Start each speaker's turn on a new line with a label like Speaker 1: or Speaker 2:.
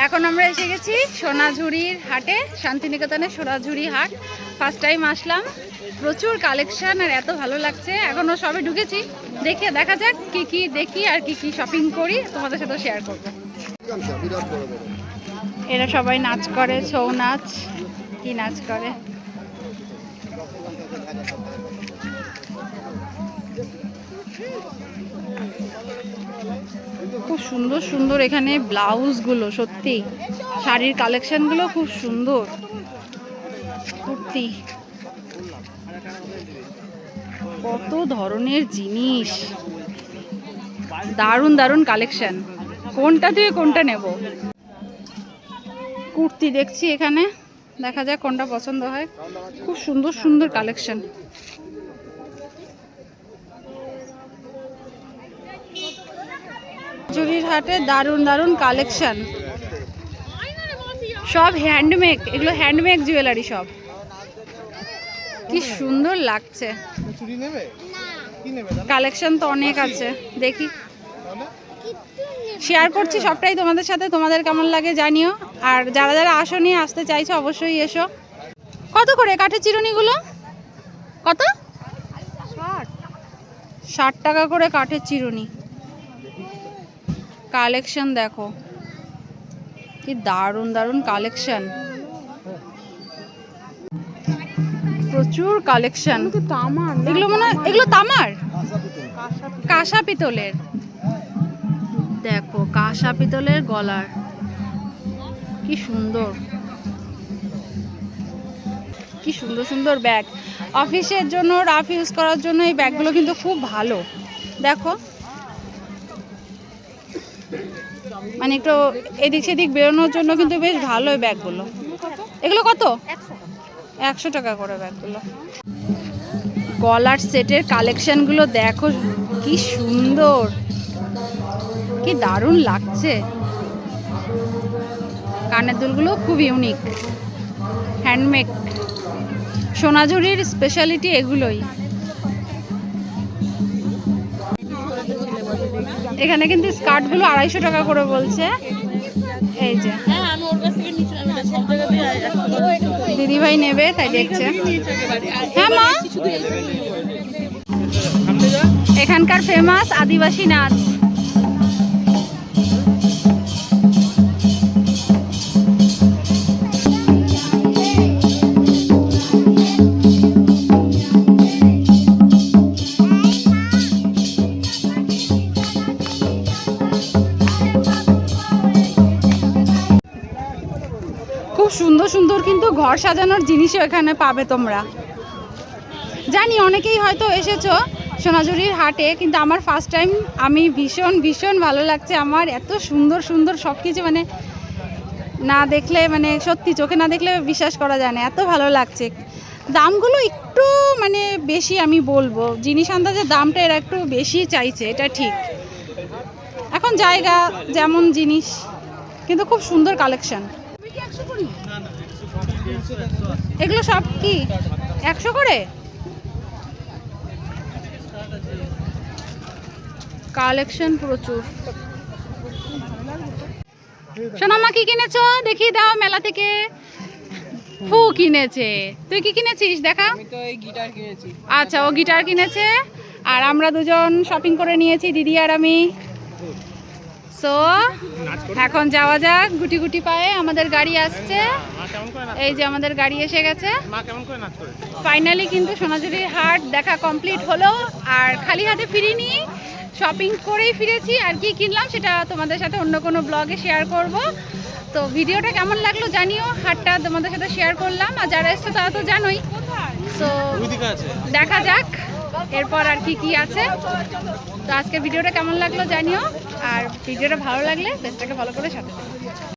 Speaker 1: এখন আমরা এসে গেছি সোনাঝুরির হাটে, শান্তিনিকেতনের সোনাঝুরি হাট। ফার্স্ট টাইম আসলাম, প্রচুর কালেকশন আর এত ভালো লাগছে। এখনও সবে ঢুকেছি, দেখা যাক কি কি দেখি আর কি কি শপিং করি, তোমাদের সাথে শেয়ার করবো। এরা সবাই নাচ করে, ছৌ নাচ, কি নাচ করে। খুব সুন্দর সুন্দর এখানে ব্লাউজগুলো, সত্যি শাড়ির কালেকশনগুলো খুব সুন্দর। কুর্তি, কত ধরনের জিনিস, দারুণ দারুণ কালেকশন। কোনটা থেকে কোনটা নেব? কুর্তি দেখছি এখানে, দেখা যাক কোনটা পছন্দ হয়। খুব সুন্দর সুন্দর কালেকশন। জুরির হাটে দারুণ দারুণ কালেকশন, সব হ্যান্ডমেড, এগুলো হ্যান্ডমেড জুয়েলারি সব। কি সুন্দর লাগছে, কালেকশন তো অনেক আছে। দেখি, শেয়ার করছি সবটাই তোমাদের সাথে, তোমাদের কেমন লাগে জানিও। আর যারা যারা আসনি, আসতে চাইছো অবশ্যই এসো। কত করে কাঠের চিরুনিগুলো? কত? 60 টাকা করে কাঠের চিরুনি। কালেকশন দেখো, কি দারুণ দারুণ কালেকশন, প্রচুর কালেকশন। এগুলো মনে হয় এগুলো তামার, কাঁসা পিতলের। দেখো কাঁসা পিতলের গলার, কি সুন্দর, কি সুন্দর সুন্দর ব্যাগ। অফিসের জন্য, রাফ ইউজ করার জন্য এই ব্যাগগুলো কিন্তু খুব ভালো। দেখো, মানে একটু এদিক সেদিক বেরোনোর জন্য কিন্তু বেশ ভালো এই ব্যাগগুলো। এগুলো কত? 100 টাকা করে ব্যাগগুলো। গলার সেটের কালেকশনগুলো দেখো, কি সুন্দর, কি দারুণ লাগছে। কানের দুলগুলো খুব ইউনিক, হ্যান্ডমেড। সোনাঝুরির স্পেশালিটি এগুলোই। এখানে কিন্তু স্কার্টগুলো 250 টাকা করে বলছে। এই যে দিদিভাই নেবে তাই দেখছে। হ্যাঁ মা, এখানকার ফেমাস আদিবাসী নাচ। খুব সুন্দর সুন্দর কিন্তু ঘর সাজানোর জিনিসও এখানে পাবে তোমরা। জানি অনেকেই হয়তো এসেছো সোনাঝুরির হাটে, কিন্তু আমার ফার্স্ট টাইম। আমি ভীষণ ভীষণ ভালো লাগছে আমার, এত সুন্দর সুন্দর সব কিছু, মানে না দেখলে, মানে সত্যি চোখে না দেখলে বিশ্বাস করা যায় না, এত ভালো লাগছে। দামগুলো একটু মানে বেশি, আমি বলবো জিনিস আন্দাজের দামটা এরা একটু বেশি চাইছে, এটা ঠিক। এখন জায়গা যেমন জিনিস, কিন্তু খুব সুন্দর কালেকশন। এগুলো সব কি 100 করে? কালেকশন প্রচুর। সোনামা কি কিনেছো দেখিয়ে দাও মেলা থেকে। ফু কিনেছে, তুই কি কিনেছিস দেখা? আচ্ছা, ও গিটার কিনেছে, আর আমরা দুজন শপিং করে নিয়েছি, দিদি আর আমি। সো এখন যাওয়া যাক গুটি গুটি পায়ে। আমাদের গাড়ি আসছে, এই যে আমাদের গাড়ি এসে গেছে। ফাইনালি কিন্তু সোনাঝুরির হাট দেখা কমপ্লিট হলো, আর খালি হাতে ফিরিনি, শপিং করেই ফিরেছি। আর কি কিনলাম সেটা তোমাদের সাথে অন্য কোনো ব্লগে শেয়ার করব। তো ভিডিওটা কেমন লাগলো জানিও, হাটটা তোমাদের সাথে শেয়ার করলাম। আর যারা এসছে তারা তো জানোই। তো দেখা যাক এরপর আর কি কি আছে। তো আজকে ভিডিওটা কেমন লাগলো জানিও, আর ভিডিওটা ভালো লাগলে পেজটাকে ফলো করে সাথে থাকো।